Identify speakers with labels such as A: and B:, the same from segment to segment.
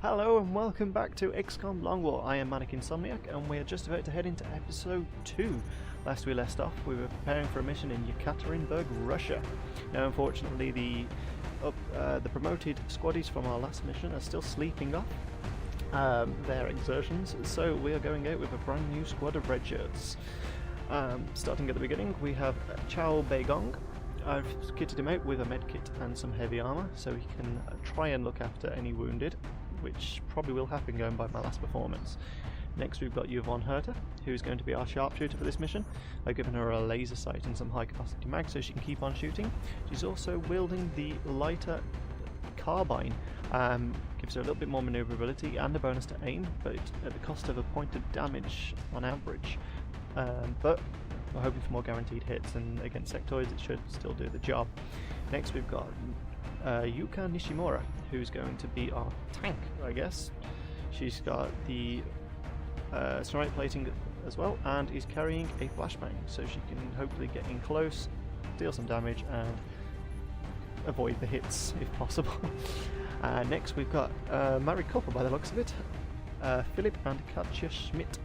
A: Hello and welcome back to XCom Long War. I am Manic Insomniac and we are just about to head into episode 2. Last we left off, we were preparing for a mission in Yekaterinburg, Russia. Now unfortunately the promoted squaddies from our last mission are still sleeping off their exertions, so we are going out with a brand new squad of red shirts. Starting at the beginning, we have Chao Beigong. I've kitted him out with a medkit and some heavy armour, so he can try and look after any wounded, which probably will happen going by my last performance. Next we've got Yvonne Herter, who's going to be our sharpshooter for this mission. I've given her a laser sight and some high capacity mags so she can keep on shooting. She's also wielding the lighter carbine, gives her a little bit more manoeuvrability and a bonus to aim, but at the cost of a point of damage on average. But we're hoping for more guaranteed hits, and against sectoids it should still do the job. Next we've got Yuka Nishimura, who's going to be our tank, I guess. She's got the ceramic plating as well, and is carrying a flashbang, so she can hopefully get in close, deal some damage, and avoid the hits if possible. Next we've got a married couple by the looks of it. Philip and Katja Schmidt.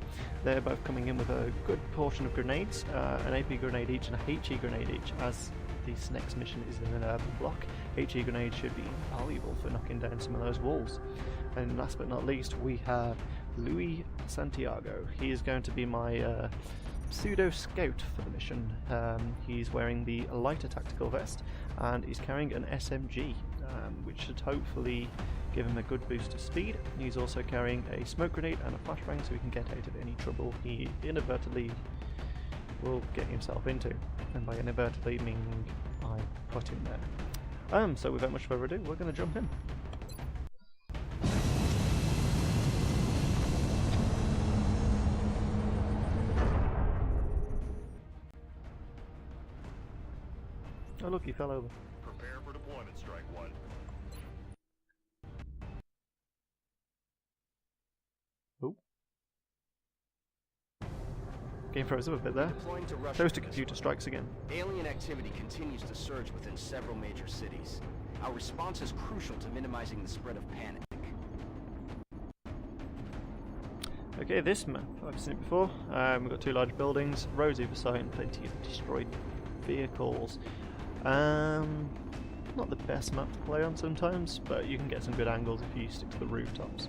A: They're both coming in with a good portion of grenades, an AP grenade each and a HE grenade each, as this next mission is in an urban block. HE grenades should be invaluable for knocking down some of those walls. And last but not least, we have Louis Santiago. He is going to be my pseudo scout for the mission. He's wearing the lighter tactical vest and he's carrying an SMG, which should hopefully give him a good boost of speed. He's also carrying a smoke grenade and a flashbang, so he can get out of any trouble he inadvertently will get himself into. And by inadvertently meaning I put him there. So without much further ado, we're going to jump in. Oh look, he fell over.
B: Prepare for deployment, Strike One.
A: Oh. Game froze up a bit there. Close to computer strikes again.
C: Alien activity continues to surge within several major cities. Our response is crucial to minimizing the spread of panic.
A: Okay, this map, I've seen it before. We've got two large buildings, roads either side, and plenty of destroyed vehicles. Not the best map to play on sometimes, but you can get some good angles if you stick to the rooftops.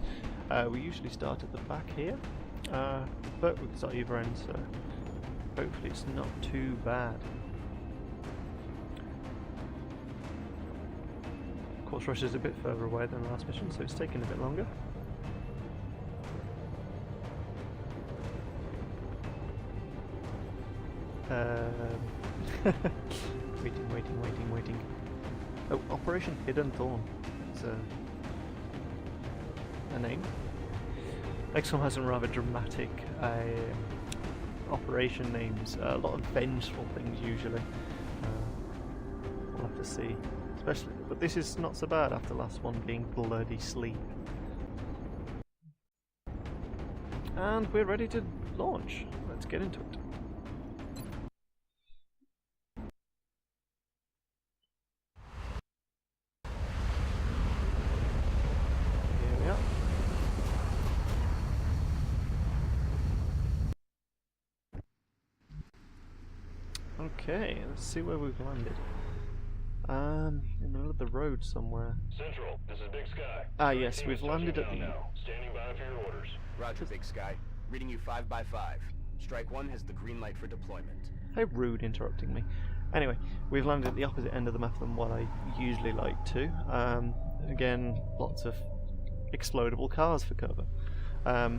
A: We usually start at the back here, but we can start either end, so hopefully it's not too bad. Of course, Russia's a bit further away than the last mission, so it's taking a bit longer. Waiting. Oh, Operation Hidden Thorn. It's a name. XCom has some rather dramatic operation names. A lot of vengeful things usually. We'll have to see. Especially, but this is not so bad after the last one being Bloody Sleep. And we're ready to launch. Let's get into it. Okay, let's see where we've landed. In the middle of the road somewhere.
B: Central, this is Big Sky.
A: Ah yes, we've landed at the...
B: Standing by for your orders.
C: Roger, Big Sky. Reading you 5 by 5. Strike One has the green light for deployment.
A: How rude interrupting me. Anyway, we've landed at the opposite end of the map than what I usually like to. Again, lots of explodable cars for cover.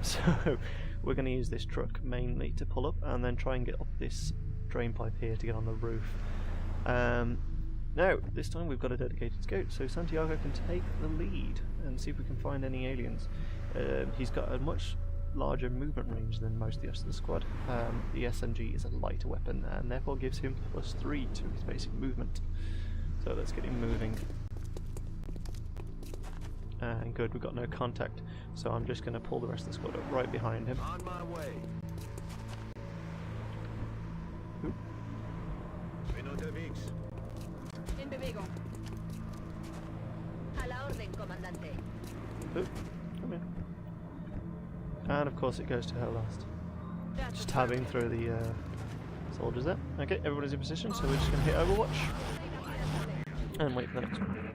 A: So we're going to use this truck mainly to pull up and then try and get up this drain pipe here to get on the roof. Now, this time we've got a dedicated scout, so Santiago can take the lead and see if we can find any aliens. He's got a much larger movement range than most of the rest of the squad. The SMG is a lighter weapon and therefore gives him +3 to his basic movement. So let's get him moving. And good, we've got no contact, so I'm just going to pull the rest of the squad up right behind him.
C: On my way.
A: Oop.
D: En Bebegon. A la orden, comandante.
A: Oop, come in. And of course it goes to her last. Just tabbing through the soldiers there. Okay, everybody's in position, so we're just going to hit Overwatch. And wait for the next one.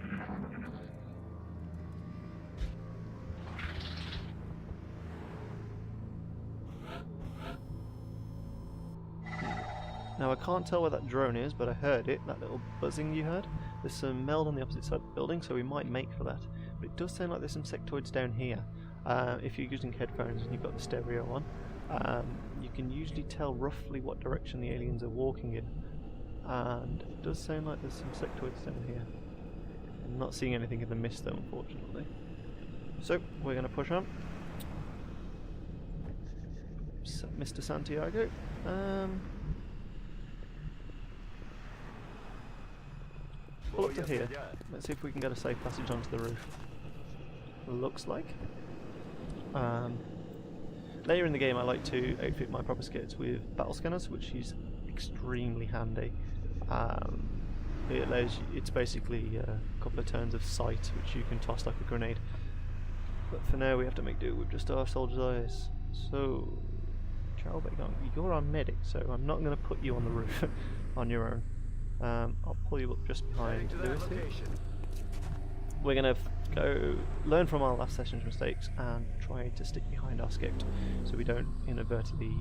A: Now I can't tell where that drone is, but I heard it, that little buzzing you heard. There's some meld on the opposite side of the building, so we might make for that. But it does sound like there's some sectoids down here. If you're using headphones and you've got the stereo on, you can usually tell roughly what direction the aliens are walking in. And it does sound like there's some sectoids down here. I'm not seeing anything in the mist though, unfortunately. So, we're going to push on. Mr. Santiago. Pull up to here. Let's see if we can get a safe passage onto the roof. Looks like. Later in the game I like to outfit my proper skids with battle scanners, which is extremely handy. It allows you, it's basically a couple of turns of sight which you can toss like a grenade. But for now we have to make do with just our soldiers' eyes. So, Chowbagong, you're our medic, so I'm not going to put you on the roof on your own. I'll pull you up just behind Lewis here. We're going to go learn from our last session's mistakes and try to stick behind our scout so we don't inadvertently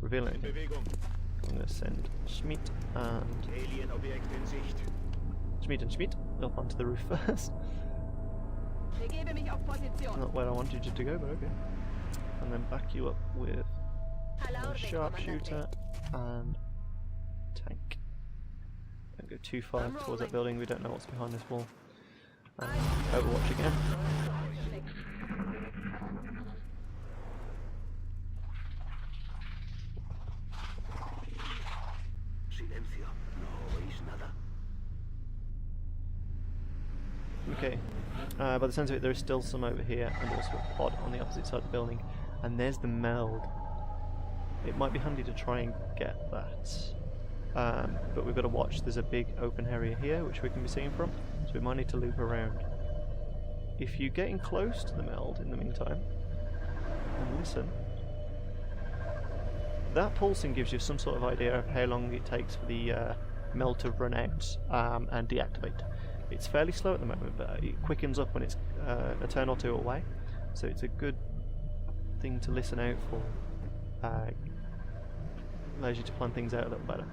A: reveal anything. I'm going to send Schmidt and Schmidt up onto the roof first. Not where I wanted you to go, but okay. And then back you up with a sharpshooter and tank. Don't go too far towards that building, we don't know what's behind this wall. And Overwatch again. Okay, by the sense of it there is still some over here and also a pod on the opposite side of the building. And there's the meld. It might be handy to try and get that. But we've got to watch, there's a big open area here which we can be seeing from, so we might need to loop around. If you're getting close to the meld in the meantime, and listen, that pulsing gives you some sort of idea of how long it takes for the meld to run out and deactivate. It's fairly slow at the moment, but it quickens up when it's a turn or two away, so it's a good thing to listen out for. Allows you to plan things out a little better.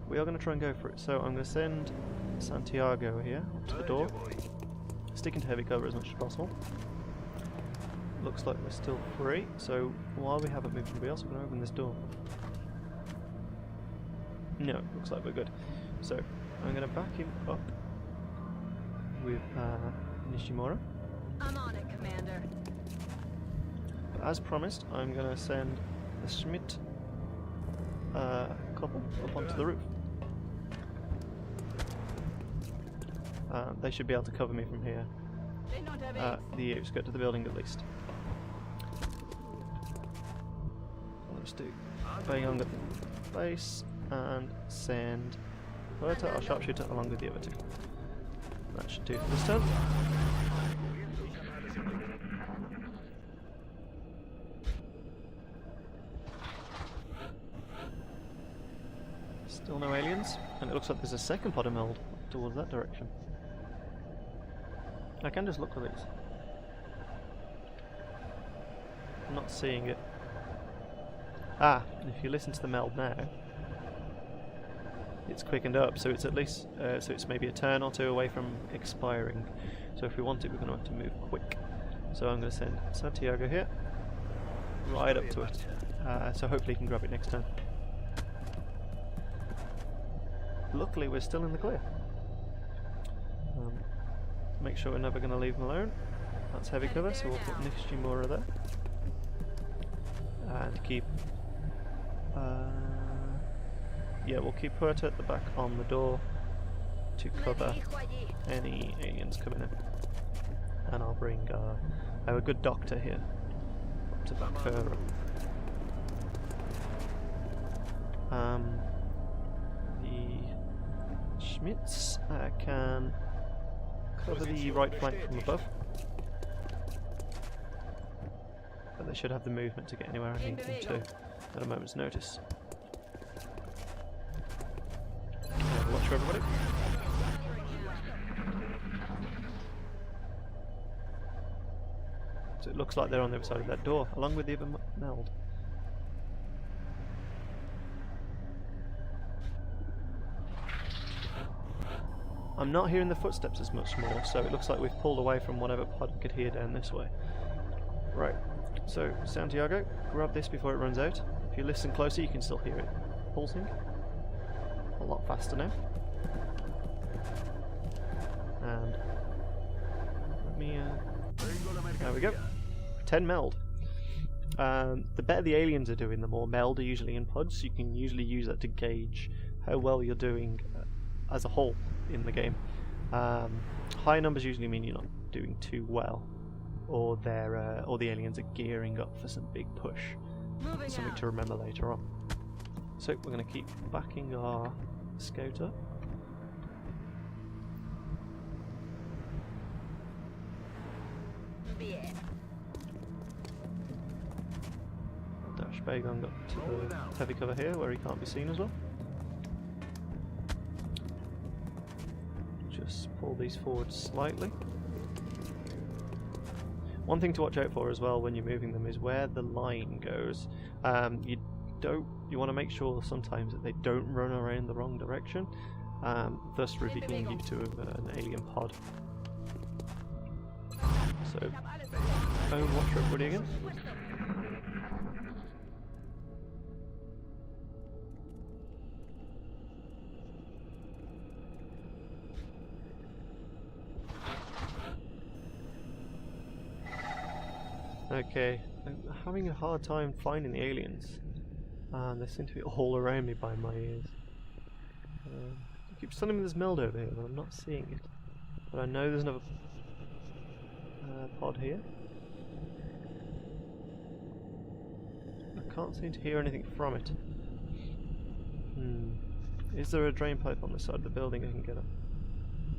A: We are going to try and go for it, so I'm going to send Santiago here up to the door, sticking to heavy cover as much as possible. Looks like we're still free, so while we haven't moved anybody else, we're going to open this door. No, looks like we're good. So I'm going to back him up with Nishimura.
D: I'm on it, Commander.
A: But as promised, I'm going to send the Schmidt couple up onto the roof. They should be able to cover me from here. The outskirts of the building at least. Let's do Bayong at the base and send Huerta, our sharpshooter, along with the other two. That should do for this turn. Still no aliens, and it looks like there's a second pod of meld towards that direction. I can just look for these. I'm not seeing it. Ah, if you listen to the meld now, it's quickened up, so it's at least, so it's maybe a turn or two away from expiring. So if we want it, we're going to have to move quick. So I'm going to send Santiago here, right up to it. So hopefully he can grab it next turn. Luckily we're still in the clear. Make sure we're never going to leave him alone. That's heavy cover, so we'll put Nishimura there. And keep... yeah, we'll keep Huerta at the back on the door to cover any aliens coming in. And I'll bring our good doctor here up to back her up. The Schmitz can cover the right flank from above. they should have the movement to get anywhere I need them to at a moment's notice. Watch for everybody. So it looks like they're on the other side of that door, along with the other meld. I'm not hearing the footsteps as much more, so it looks like we've pulled away from whatever pod we could hear down this way. Right, so Santiago, grab this before it runs out. If you listen closer, you can still hear it pulsing. A lot faster now. And let me, there we go. 10 meld. The better the aliens are doing, the more meld are usually in pods, so you can usually use that to gauge how well you're doing as a whole in the game. High numbers usually mean you're not doing too well, or the aliens are gearing up for some big push. Something to remember later on. So we're going to keep backing our scout up. Dash Bagon up to the heavy cover here where he can't be seen as well. Just pull these forward slightly. One thing to watch out for as well when you're moving them is where the line goes. You want to make sure sometimes that they don't run around the wrong direction, thus revealing you to an alien pod. So, watch for everybody again. Okay, I'm having a hard time finding the aliens. They seem to be all around me by my ears. I keep telling me there's meld over here, but I'm not seeing it. But I know there's another pod here. I can't seem to hear anything from it. Is there a drain pipe on the side of the building I can get up?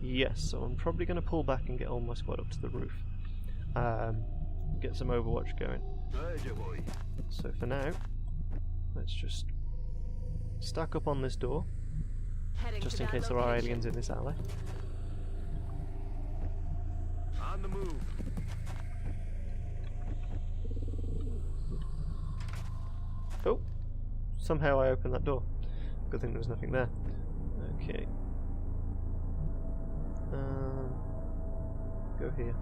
A: Yes, so I'm probably going to pull back and get all my squad up to the roof. Get some overwatch going. So for now, let's just stack up on this door, just in case there are aliens in this alley.
C: On the move.
A: Oh, somehow I opened that door. Good thing there was nothing there. Okay. Go here.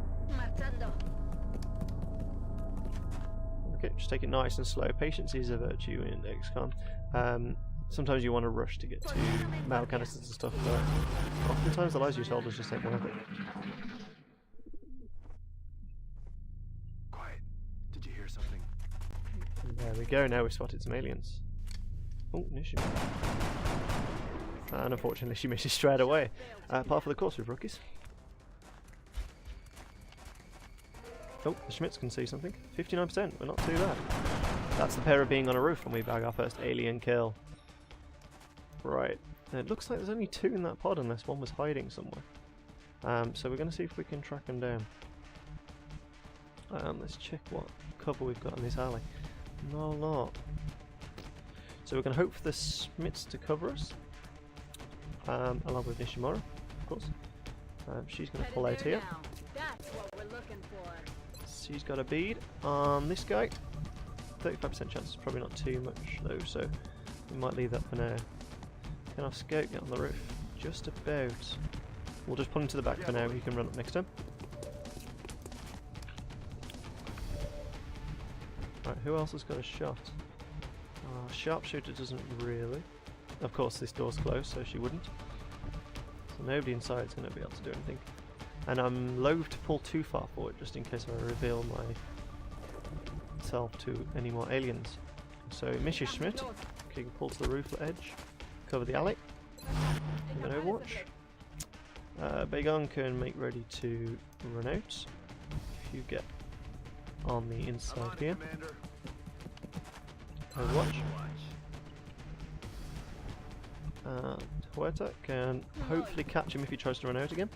A: Okay, just take it nice and slow. Patience is a virtue in XCom. Sometimes you want to rush to get to mail canisters and stuff, but oftentimes the lives you told just ain't worth it.
C: Quiet. Did you hear something?
A: There we go, now we've spotted some aliens. Oh, Nishu. And unfortunately she misses straight away. Par for the course with rookies. Oh, the Schmitz can see something. 59%, we're not too bad. That's the pair of being on a roof when we bag our first alien kill. Right, it looks like there's only 2 in that pod unless one was hiding somewhere. So we're going to see if we can track them down. Let's check what cover we've got in this alley. Not a lot. So we're going to hope for the Schmitz to cover us, along with Nishimura, of course. She's going to pull out here.
D: That's what we're looking for.
A: She's got a bead on this guy. 35% chance, probably not too much though, so we might leave that for now. Can our scout get on the roof? Just about. We'll just pull him to the back for now, he can run up next to him. Right, who else has got a shot? Sharpshooter doesn't really. Of course this door's closed, so she wouldn't. So nobody inside is going to be able to do anything. And I'm loath to pull too far forward, just in case I reveal myself to any more aliens. So Mrs. Schmidt can pull to the roof edge, cover the alley, with an overwatch. Bagon can make ready to run out. If you get on the inside here, overwatch. Huerta can hopefully catch him if he tries to run out again.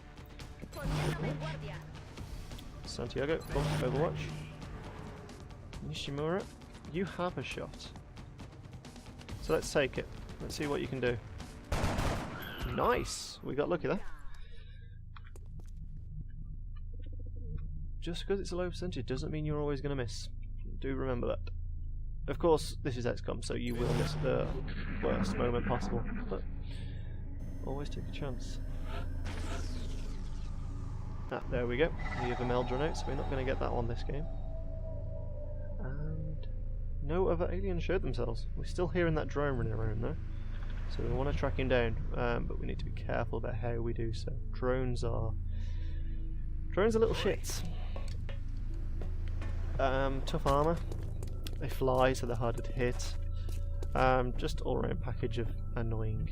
A: Santiago, of course, overwatch. Nishimura, you have a shot. So let's take it. Let's see what you can do. Nice! We got lucky there. Just because it's a low percentage doesn't mean you're always going to miss. Do remember that. Of course, this is XCOM, so you will miss the worst moment possible, but always take a chance. Ah, there we go. The other Meldra note, so we're not going to get that on this game. And no other aliens showed themselves. We're still hearing that drone running around though, so we want to track him down, but we need to be careful about how we do so. Drones are little shits. Tough armor. They fly, so they're harder to hit. Just all-round package of annoying.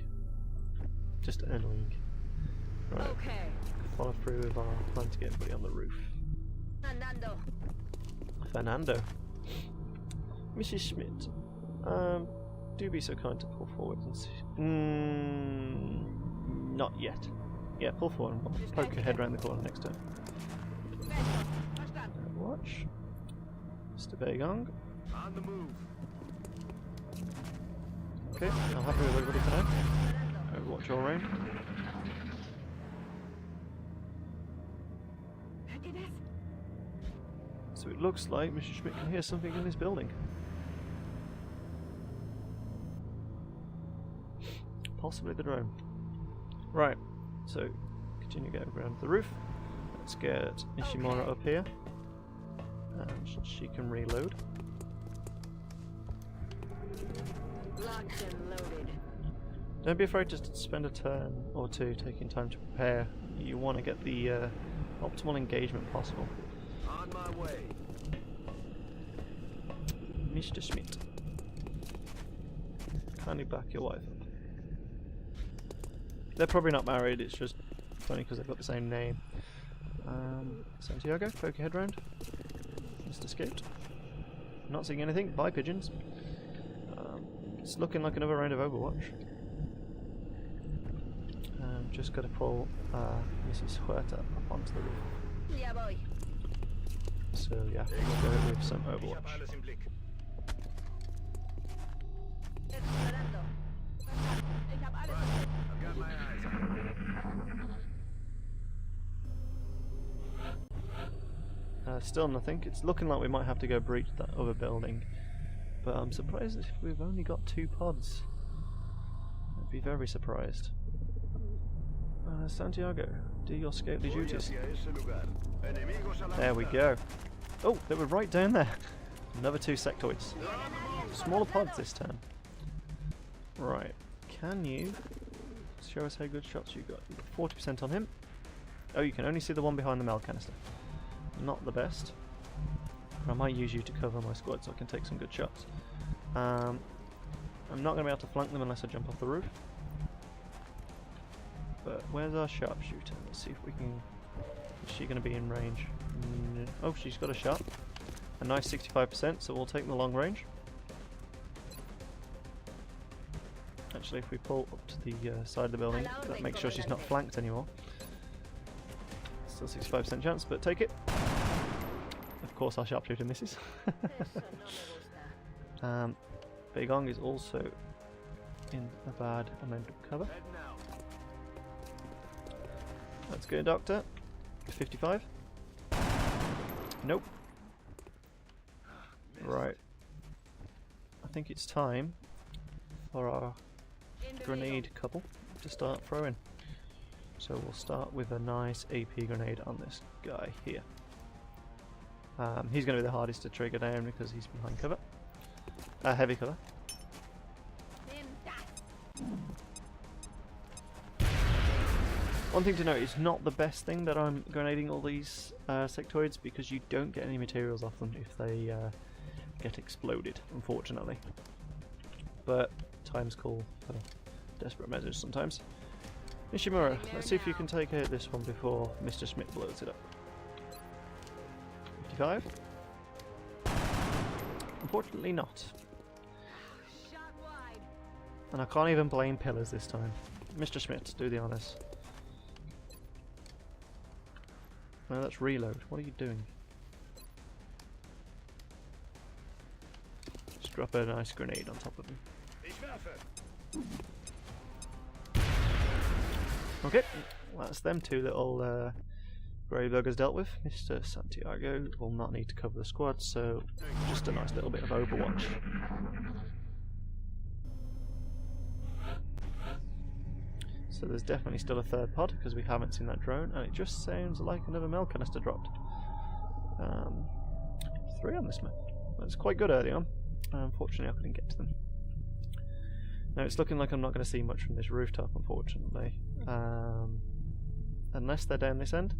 A: Just annoying. Right.
D: Okay.
A: Follow through with our plan to get everybody on the roof. Fernando. Mrs. Schmidt. Do be so kind to pull forward and see. Not yet. Yeah, pull forward and we'll poke your head around the corner next time. Watch. Mr. Bagong.
C: On the move.
A: Okay, I'm happy with everybody for now. Overwatch all round. So it looks like Mr. Schmidt can hear something in this building. Possibly the drone. Right, so continue going around the roof. Let's get Ishimura up here. And she can reload.
D: Locked and loaded.
A: Don't be afraid to spend a turn or two taking time to prepare. You want to get the optimal engagement possible.
C: On my way.
A: Mr. Schmidt. Kindly back your wife up. They're probably not married, it's just funny because they've got the same name. Santiago, poke your head round. Just escaped. Not seeing anything. Bye, pigeons. It's looking like another round of Overwatch. Just got to pull Mrs. Huerta up onto the roof.
D: Ya voy.
A: So yeah, we'll go with some Overwatch.
D: Explorando. Ich hab alles.
C: I've got my eyes on.
A: Still nothing. It's looking like we might have to go breach that other building. But I'm surprised if we've only got 2 pods. I'd be very surprised. Santiago, do your scoutly duties. There we go. Oh, they were right down there. Another 2 sectoids. Smaller pods this time. Right. Can you show us how good shots you got? You've got 40% on him. Oh, you can only see the one behind the Mel canister. Not the best. But I might use you to cover my squad so I can take some good shots. I'm not going to be able to flank them unless I jump off the roof. But where's our sharpshooter? Let's see if we can... Is she going to be in range? Oh, she's got a shot. A nice 65%, so we'll take the long range. Actually, if we pull up to the side of the building, that makes sure she's not flanked anymore. Still 65% chance, but take it. Of course our sharpshooter misses. Beigong is also in a bad amount of cover. Let's go, Doctor. 55. Nope. Right. I think it's time for our grenade couple to start throwing. So we'll start with a nice AP grenade on this guy here. He's going to be the hardest to trigger down because he's behind cover. Heavy cover. One thing to note, it's not the best thing that I'm grenading all these sectoids because you don't get any materials off them if they get exploded, unfortunately. But times call for desperate measures sometimes. Nishimura, let's see if you can take out this one before Mr. Schmidt blows it up. 55? Unfortunately not.
D: Shot wide.
A: And I can't even blame pillars this time. Mr. Schmidt, do the honours. No, that's reload. What are you doing? Just drop a nice grenade on top of him. Okay, that's them two little grey buggers dealt with. Mr. Santiago will not need to cover the squad, so just a nice little bit of Overwatch. So there's definitely still a third pod because we haven't seen that drone, and it just sounds like another mail canister dropped. 3 on this map. That's quite good early on. Unfortunately, I couldn't get to them. Now it's looking like I'm not going to see much from this rooftop, unfortunately. Unless they're down this end.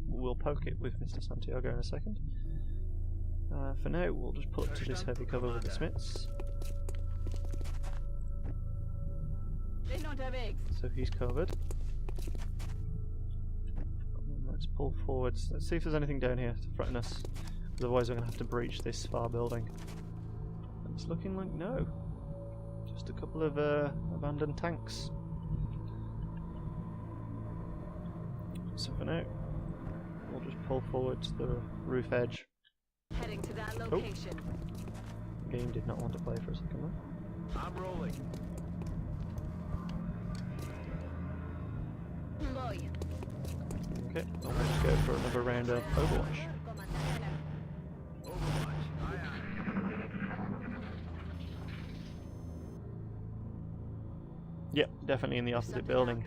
A: We'll poke it with Mr. Santiago in a second. For now, we'll just put to this heavy cover with the Smiths.
D: They don't have eggs.
A: So he's covered. Let's pull forwards. Let's see if there's anything down here to threaten us. Otherwise, we're going to have to breach this far building. And it's looking like no. Just a couple of abandoned tanks. So for now, we'll just pull forward to the roof edge.
D: Heading to that location.
A: The game did not want to play for a second there.
C: I'm rolling.
D: Boy.
A: Okay, I'll just go for another round of Overwatch.
C: Overwatch. Aye, aye.
A: Yep, definitely in the opposite building.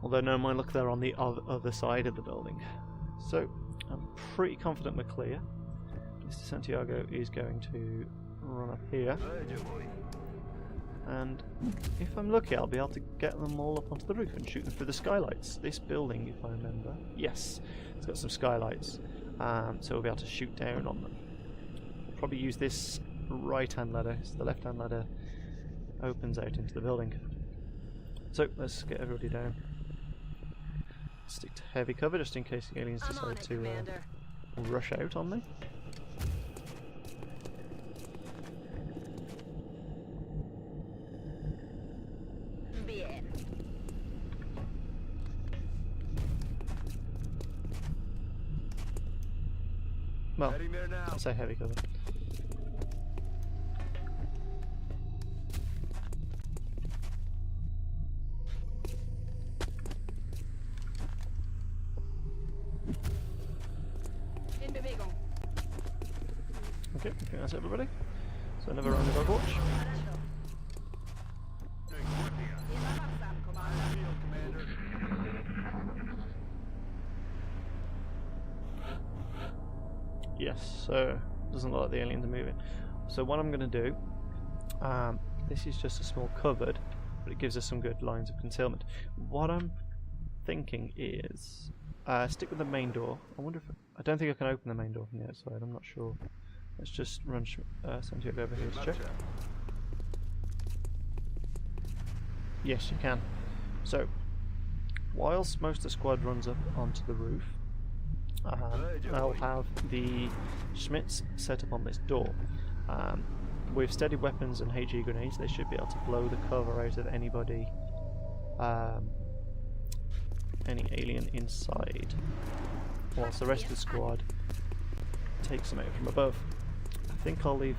A: Although no, my luck, they're on the other side of the building. So, I'm pretty confident we're clear. Mr. Santiago is going to run up here. And if I'm lucky, I'll be able to get them all up onto the roof and shoot them through the skylights. This building, if I remember, yes, it's got some skylights, so we'll be able to shoot down on them. Probably use this right-hand ladder, so the left-hand ladder opens out into the building. So let's get everybody down. Stick to heavy cover just in case the aliens decide to rush out on me. Well, I'll say heavy cover. Okay, I think that's everybody. So another round of Overwatch. Yes, so doesn't look like the aliens are moving. So what I'm going to do, this is just a small cupboard, but it gives us some good lines of concealment. What I'm thinking is stick with the main door. I wonder if I don't think I can open the main door from the outside. I'm not sure. Let's just run Santiago over here to check. Yes, you can. So, whilst most of the squad runs up onto the roof, I'll have the Schmitz set up on this door. With steady weapons and HE grenades, they should be able to blow the cover out of anybody, any alien inside, whilst the rest of the squad takes them out from above. I think I'll leave,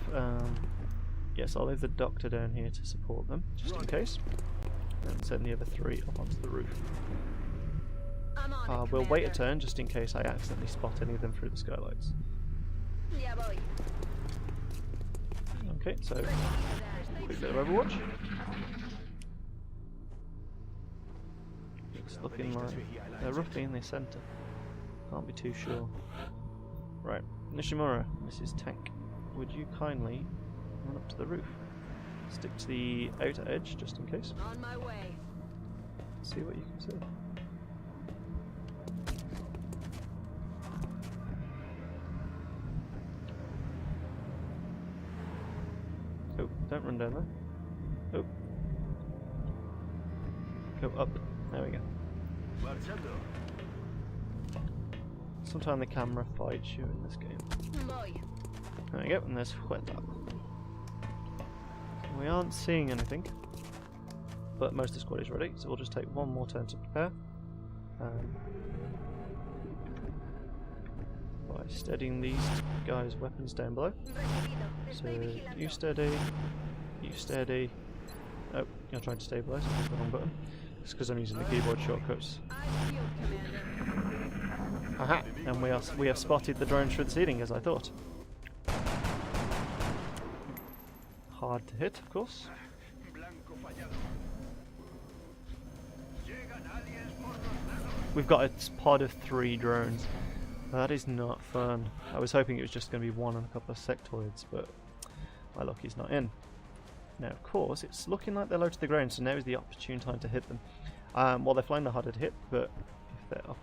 A: yes, I'll leave the doctor down here to support them, just in case, and send the other 3 up onto the roof. We'll wait a turn just in case I accidentally spot any of them through the skylights.
D: Yeah, boy.
A: Okay, so quick bit of Overwatch. It's looking like they're roughly in the centre. Can't be too sure. Right, Nishimura, Mrs. Tank, would you kindly run up to the roof? Stick to the outer edge just in case.
D: On my way.
A: See what you can see. Oh, don't run down there. Oh. Go up. There we go. Sometimes the camera fights you in this game.
D: Boy.
A: There we go, and there's Hueta. We aren't seeing anything, but most of the squad is ready, so we'll just take one more turn to prepare. By steadying these guys' weapons down below. So, you steady. You steady. Oh, you're trying to stabilise. The wrong button. It's because I'm using the keyboard shortcuts.
D: I shield, Commander.
A: Aha! And we have spotted the drones through the ceiling, as I thought. Hard to hit, of course. We've got a pod of 3 drones. That is not fun. I was hoping it was just going to be one and a couple of sectoids, but my luck is not in. Now, of course, it's looking like they're low to the ground, so now is the opportune time to hit them. While they're flying, they're harder to hit, but if they're up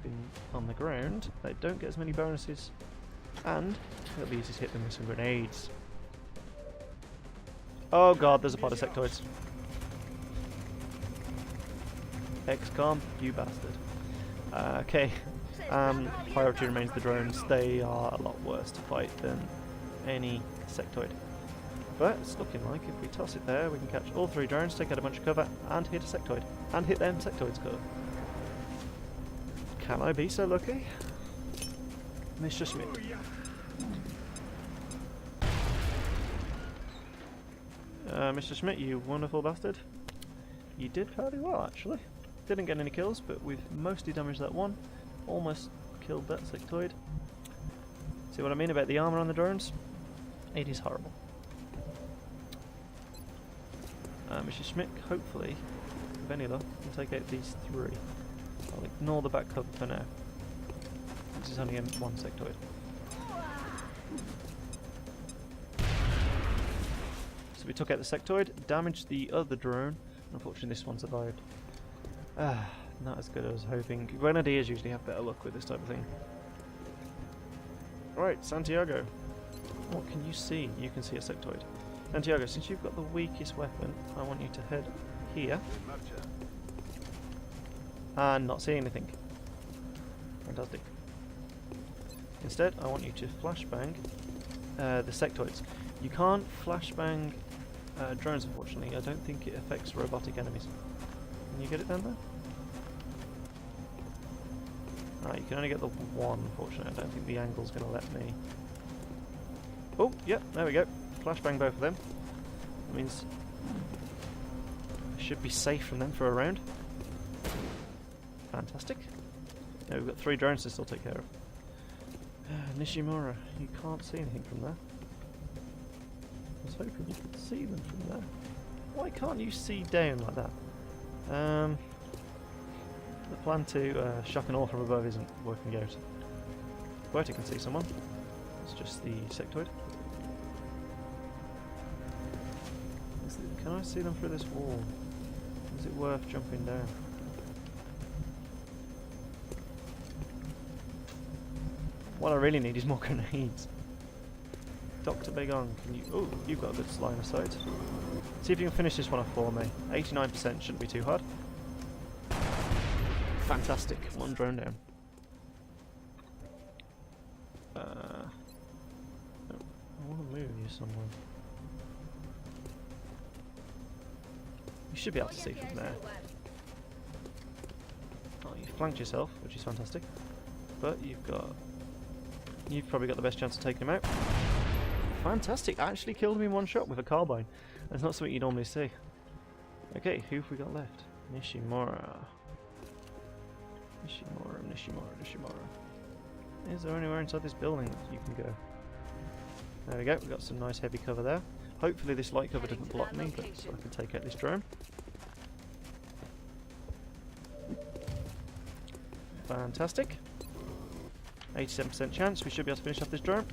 A: on the ground, they don't get as many bonuses, and it'll be easy to hit them with some grenades. Oh god, there's a pod of sectoids. XCom, you bastard. Okay, priority remains the drones. They are a lot worse to fight than any sectoid. But it's looking like if we toss it there, we can catch all 3 drones, take out a bunch of cover, and hit a sectoid. And hit them sectoids cover. Can I be so lucky? Mr. Schmidt. Mr. Schmidt, you wonderful bastard. You did fairly well, actually. Didn't get any kills, but we've mostly damaged that one. Almost killed that sectoid. See what I mean about the armor on the drones? It is horrible. Mr. Schmidt, hopefully, with any luck, can take out these 3. I'll ignore the back cover for now. This is only one sectoid. So we took out the sectoid, damaged the other drone. Unfortunately, this one survived. Not as good as I was hoping. Grenadiers usually have better luck with this type of thing. Right, Santiago. What can you see? You can see a sectoid. Santiago, since you've got the weakest weapon, I want you to head here. And not see anything. Fantastic. Instead, I want you to flashbang the sectoids. You can't flashbang drones, unfortunately. I don't think it affects robotic enemies. Can you get it down there? Alright, you can only get the one, unfortunately. I don't think the angle's going to let me. Oh, yep, there we go. Flashbang both of them. That means I should be safe from them for a round. Fantastic. Now we've got 3 drones to still take care of. Nishimura, you can't see anything from there. I was hoping you could see them from there. Why can't you see down like that? The plan to shock and awe from above isn't working out. But I can see someone. It's just the sectoid. Can I see them through this wall? Is it worth jumping down? What I really need is more grenades. Dr. Begong, can you... Oh, you've got a good line of sight. See if you can finish this one off for me. 89% shouldn't be too hard. Fantastic. 1 drone down. I want to move you somewhere. You should be able to see from there. Oh, you flanked yourself, which is fantastic. But you've probably got the best chance of taking him out. Fantastic! Actually killed him in 1 shot with a carbine. That's not something you normally see. Okay, who have we got left? Nishimura. Nishimura. Is there anywhere inside this building that you can go? There we go, we've got some nice heavy cover there. Hopefully this light cover doesn't block me, but so I can take out this drone. Fantastic. 87% chance, we should be able to finish off this drone.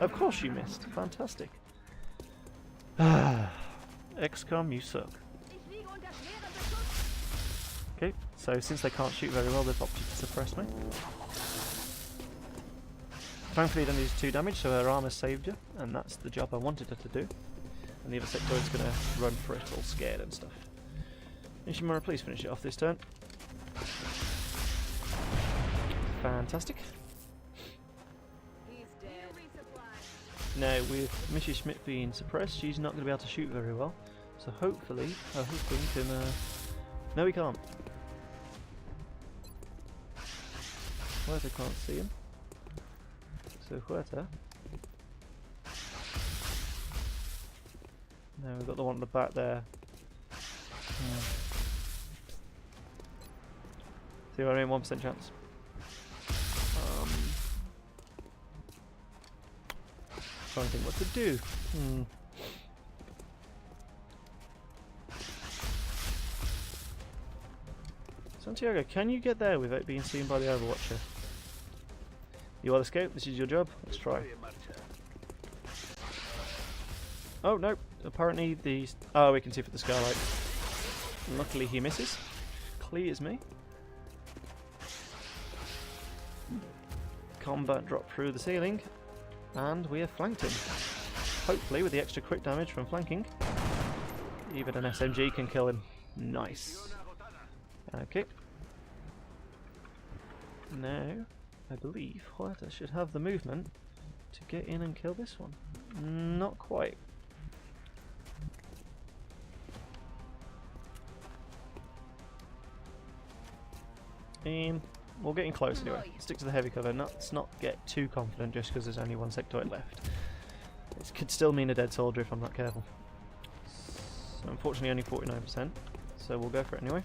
A: Of course you missed. Fantastic. XCom, you suck. Okay, so since they can't shoot very well, they've opted to suppress me. Thankfully it only does 2 damage, so her armor saved her, and that's the job I wanted her to do. And the other sectoid's going to run for it all scared and stuff. Nishimura, please finish it off this turn. Fantastic. Now, with Mrs. Schmidt being suppressed, she's not going to be able to shoot very well. So hopefully her husband can... No, he can't. Why they can't see him? So Huerta. No, we've got the one at the back there. See what I mean? 1% chance. Trying to think what to do. Santiago, can you get there without being seen by the Overwatcher? You are the scout, this is your job. Let's try. Oh no, apparently the... Oh, we can see for the skylight. Luckily he misses. Clears me. Combat drop through the ceiling. And we have flanked him. Hopefully with the extra quick damage from flanking, even an SMG can kill him. Nice. Okay. Now, I believe Huerta should have the movement to get in and kill this one. Not quite. We're getting close anyway. Stick to the heavy cover. Let's not get too confident just because there's only one sectoid left. It could still mean a dead soldier if I'm not careful. So unfortunately only 49%. So we'll go for it anyway.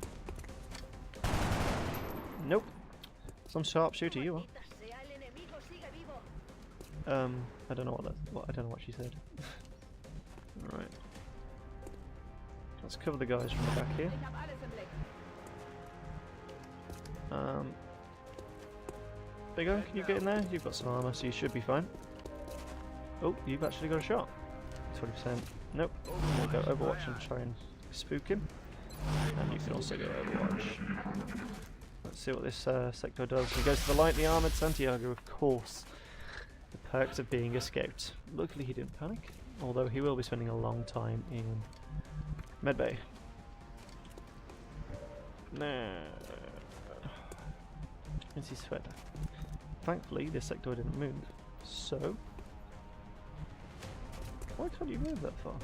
A: Nope. Some sharpshooter you are. I don't know I don't know what she said. Alright. Let's cover the guys from the back here. Biggo, can you get in there? You've got some armor, so you should be fine. Oh, you've actually got a shot. 20%. Nope. We'll go Overwatch and try and spook him. And you can also go Overwatch. Let's see what this sector does. He goes to the lightly armoured Santiago, of course. The perks of being a scout. Luckily he didn't panic, although he will be spending a long time in medbay. No. It's his sweater. Thankfully this sector didn't move, so... Why can't you move that far?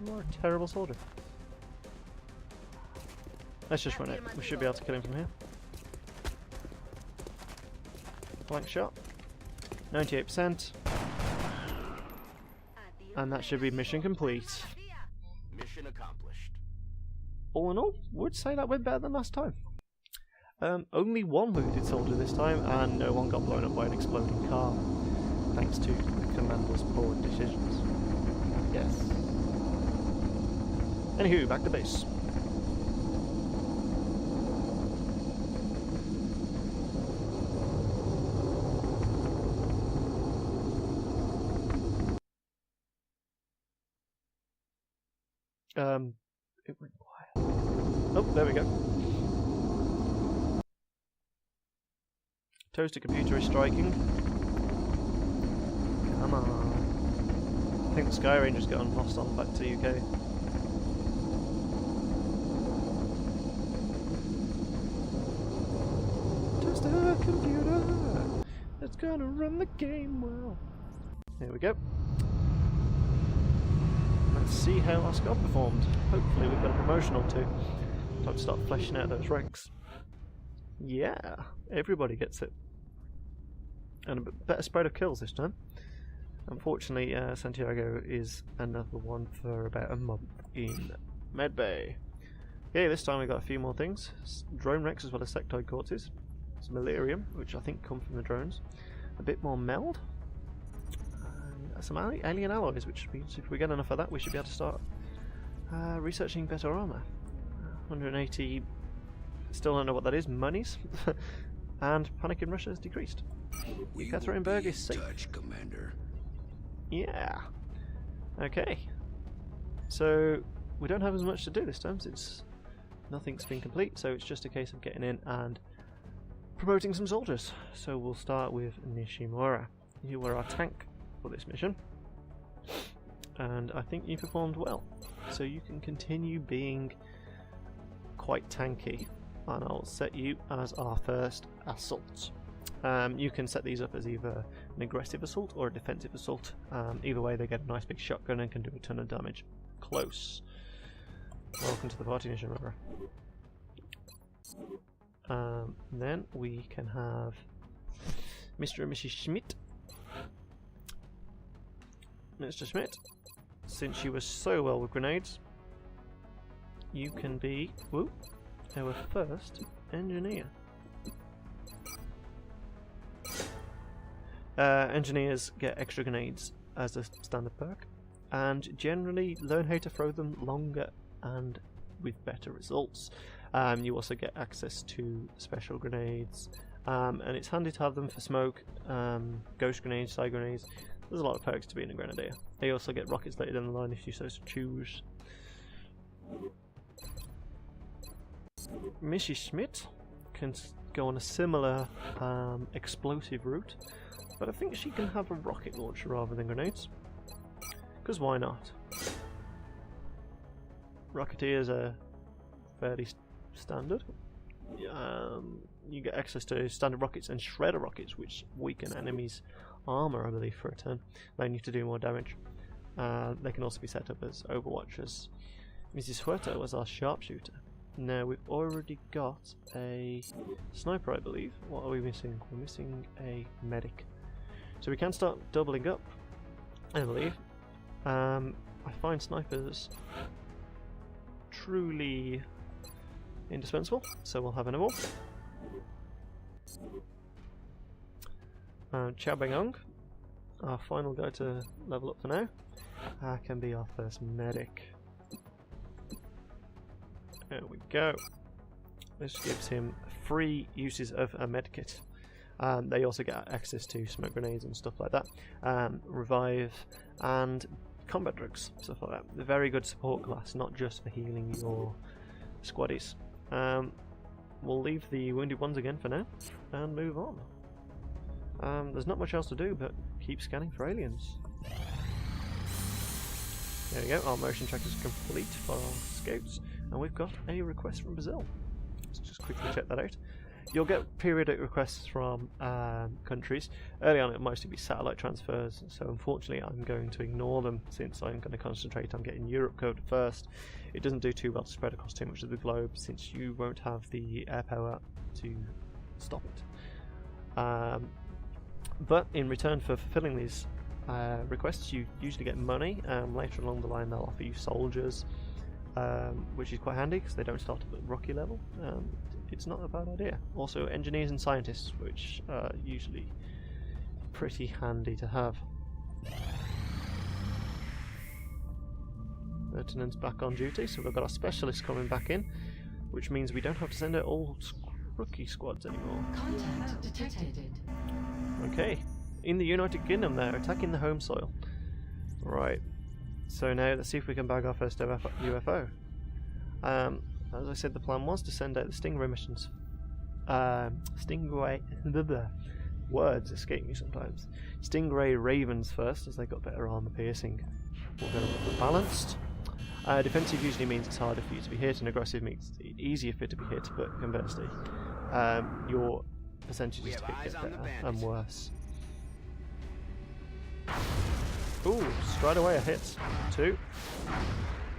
A: You are a terrible soldier. Let's just run it. We should be able to kill him from here. Flank shot. 98%. And that should be mission complete.
C: Mission accomplished.
A: All in all, would say that went better than last time. Only one wounded soldier this time, and no one got blown up by an exploding car. Thanks to the commander's poor decisions. Yes. Anywho, back to base. It went quiet. Oh, there we go. Toaster computer is striking. Come on. I think the Sky Ranger's gotten lost on back to UK. Toaster computer, it's gonna run the game well. Here we go. Let's see how our squad performed. Hopefully we've got a promotion or two. Time to start fleshing out those ranks. Yeah, everybody gets it. And a better spread of kills this time. Unfortunately, Santiago is another one for about a month in medbay. Okay, this time we got a few more things. Drone wrecks as well as sectoid corpses. Some Illyrium, which I think come from the drones. A bit more meld. And some alien alloys, which means if we get enough of that, we should be able to start researching better armor. 180, still don't know what that is, monies. And panic in Russia has decreased. Yekaterinburg is safe.
E: Touch, Commander.
A: Yeah. Okay. So we don't have as much to do this time since nothing's been complete, so it's just a case of getting in and promoting some soldiers. So we'll start with Nishimura. You were our tank for this mission, and I think you performed well. So you can continue being quite tanky, and I'll set you as our first assault. You can set these up as either an aggressive assault or a defensive assault. Either way, they get a nice big shotgun and can do a ton of damage. Close. Welcome to the party, Nishimura. Then we can have Mr. and Mrs. Schmidt. Mr. Schmidt, since you were so well with grenades, you can be our first engineer. Engineers get extra grenades as a standard perk, and generally learn how to throw them longer and with better results. You also get access to special grenades, and it's handy to have them for smoke, ghost grenades, side grenades. There's a lot of perks to being a grenadier. They also get rockets later down the line if you so choose. Mrs. Schmidt can go on a similar explosive route, but I think she can have a rocket launcher rather than grenades. Because why not? Rocketeers are fairly standard. You get access to standard rockets and shredder rockets, which weaken enemies' armor, I believe, for a turn, allowing you to do more damage. They can also be set up as Overwatchers. Mrs. Huerta was our sharpshooter. Now we've already got a sniper, I believe. What are we missing? We're missing a medic. So we can start doubling up, I believe. I find snipers truly indispensable, so we'll have another one. Chow Beng-ong, our final guy to level up for now, can be our first medic. There we go. This gives him free uses of a medkit. They also get access to smoke grenades and stuff like that, revive, and combat drugs, stuff like that. They're very good support class, not just for healing your squaddies. We'll leave the wounded ones again for now and move on. There's not much else to do but keep scanning for aliens. There we go, our motion track is complete for our scouts, and we've got a request from Brazil. Let's just quickly check that out. You'll get periodic requests from countries. Early on it'll mostly be satellite transfers, so unfortunately I'm going to ignore them since I'm going to concentrate on getting Europe covered first. It doesn't do too well to spread across too much of the globe since you won't have the air power to stop it. But in return for fulfilling these requests, you usually get money. Later along the line they'll offer you soldiers, which is quite handy because they don't start at rookie level. It's not a bad idea. Also engineers and scientists, which are usually pretty handy to have. Lieutenant's back on duty, so we've got our specialists coming back in, which means we don't have to send out all rookie squads anymore.
D: Contact detected.
A: Okay, in the United Kingdom they're attacking the home soil. Right, so now let's see if we can bag our first UFO. As I said, the plan was to send out the Stingray missions. Words escape me sometimes. Stingray Ravens first, as they got better armor piercing. We'll go with the balanced. Defensive usually means it's harder for you to be hit, and aggressive means it's easier for it to be hit, but conversely, your percentages to hit get better and worse. Ooh, straight away a hit. 2,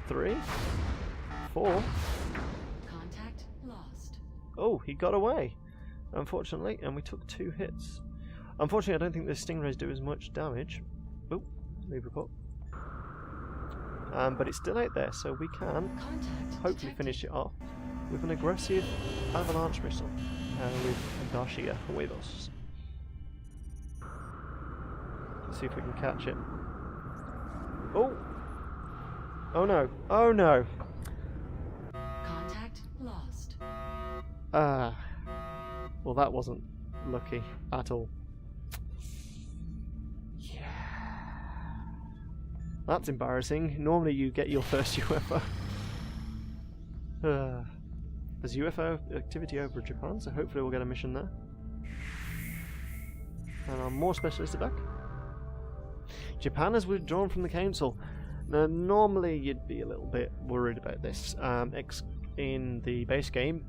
A: 3, 4.
D: Contact lost.
A: Oh, he got away, unfortunately, and we took 2 hits. Unfortunately, I don't think the Stingrays do as much damage. Oh, leave report. But it's still out there, so we can hopefully finish it off with an aggressive avalanche missile with Garcia with us. Let's see if we can catch it. Oh! Oh no! Oh no!
D: Contact lost.
A: Well, that wasn't lucky at all. Yeah. That's embarrassing. Normally you get your first UFO. There's UFO activity over Japan, so hopefully we'll get a mission there. And our more specialists are back. Japan has withdrawn from the council. Now, normally you'd be a little bit worried about this. In the base game,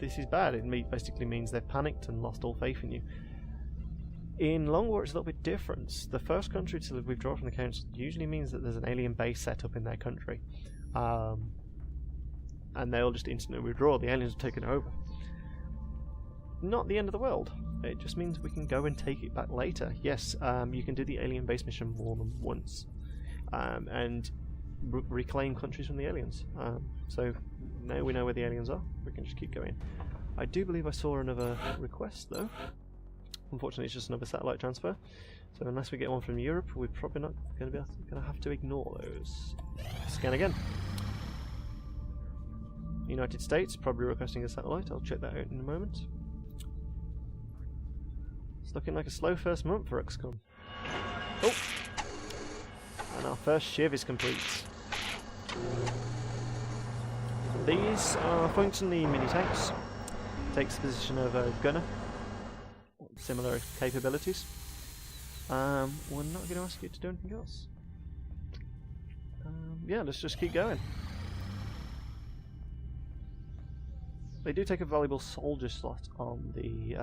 A: this is bad. It basically means they've panicked and lost all faith in you. In Long War, it's a little bit different. The first country to withdraw from the council usually means that there's an alien base set up in their country. And they'll just instantly withdraw. The aliens have taken over. not the end of the world. It just means we can go and take it back later. Yes, you can do the alien base mission more than once, and reclaim countries from the aliens. So now we know where the aliens are. We can just keep going. I do believe I saw another request though. Unfortunately, it's just another satellite transfer. So unless we get one from Europe, we're probably not going to have to ignore those. Scan again. United States probably requesting a satellite. I'll check that out in a moment. It's looking like a slow first month for XCom. Oh! And our first shiv is complete. These are functionally mini tanks. Takes the position of a gunner. Similar capabilities. We're not going to ask you to do anything else. Yeah, let's just keep going. They do take a valuable soldier slot on the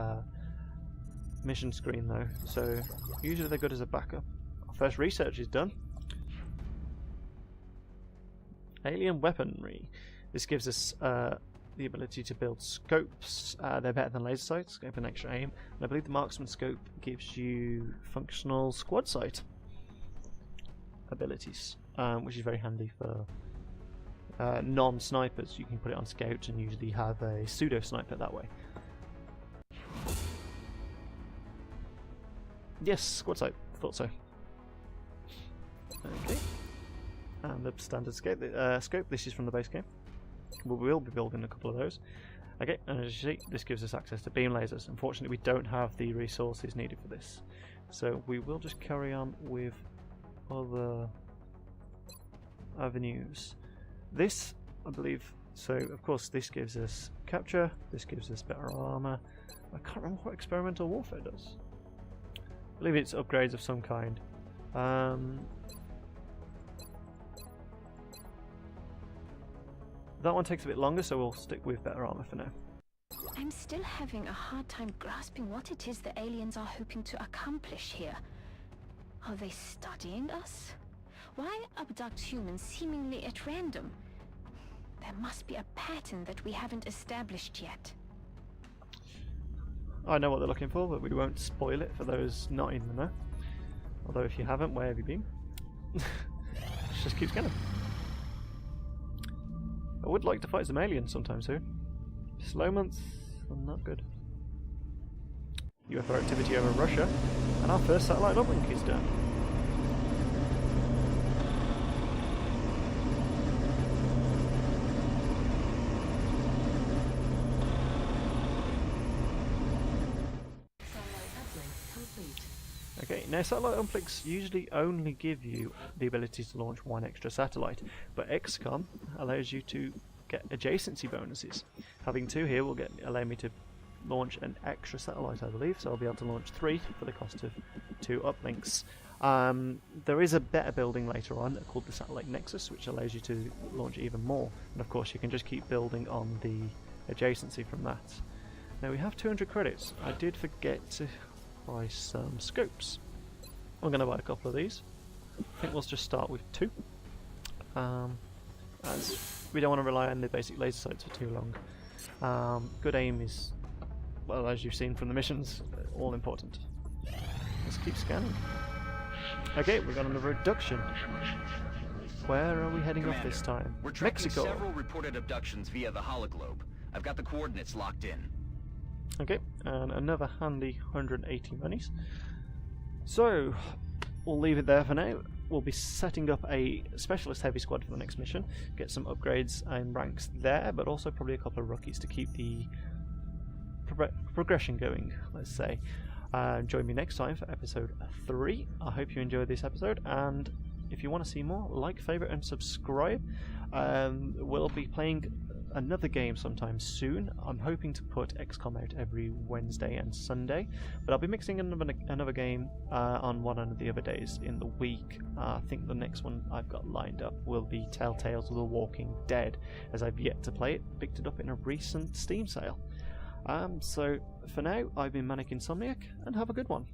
A: mission screen though, so usually they're good as a backup. Our first research is done. Alien weaponry. This gives us the ability to build scopes. They're better than laser sights, scope an extra aim, and I believe the marksman scope gives you functional squad sight abilities, which is very handy for non-snipers. You can put it on scout and usually have a pseudo sniper that way. Yes, squad sight. Thought so. Okay. And the standard scope. This is from the base game. We will be building a couple of those. Okay, and as you see, this gives us access to beam lasers. Unfortunately, we don't have the resources needed for this, so we will just carry on with other avenues. This, I believe, so of course this gives us capture, this gives us better armor. I can't remember what experimental warfare does. I believe it's upgrades of some kind. That one takes a bit longer, so we'll stick with better armor for now.
E: I'm still having a hard time grasping what it is the aliens are hoping to accomplish here. Are they studying us? Why abduct humans seemingly at random? There must be a pattern that we haven't established yet.
A: I know what they're looking for, but we won't spoil it for those not in the know. Although if you haven't, where have you been? Let's just keep scanning. I would like to fight some aliens sometime soon. Slow months are not good. UFO activity over Russia, and our first satellite uplink is done. Okay, now satellite uplinks usually only give you the ability to launch one extra satellite, but XCom allows you to get adjacency bonuses. Having two here will allow me to launch an extra satellite, I believe, so I'll be able to launch 3 for the cost of 2 uplinks. There is a better building later on called the Satellite Nexus, which allows you to launch even more, and of course you can just keep building on the adjacency from that. Now we have 200 credits. I did forget to buy some scopes. I'm going to buy a couple of these. I think we'll just start with 2, as we don't want to rely on the basic laser sights for too long. Good aim is, well, as you've seen from the missions, all important. Let's keep scanning. Okay, we got another abduction. Where are we heading off this time?
C: We're tracking
A: Mexico.
C: several reported abductions via the hologlobe. I've got the coordinates locked in.
A: Okay, and another handy 180 monies. So, we'll leave it there for now. We'll be setting up a specialist heavy squad for the next mission, get some upgrades and ranks there, but also probably a couple of rookies to keep the progression going, let's say. Join me next time for episode 3. I hope you enjoyed this episode, and if you want to see more, like, favourite and subscribe. We'll be playing another game sometime soon. I'm hoping to put XCOM out every Wednesday and Sunday, but I'll be mixing another game on one of the other days in the week. I think the next one I've got lined up will be Telltales of the Walking Dead, as I've yet to play it. Picked it up in a recent Steam sale. So for now, I've been Manic Insomniac, and have a good one.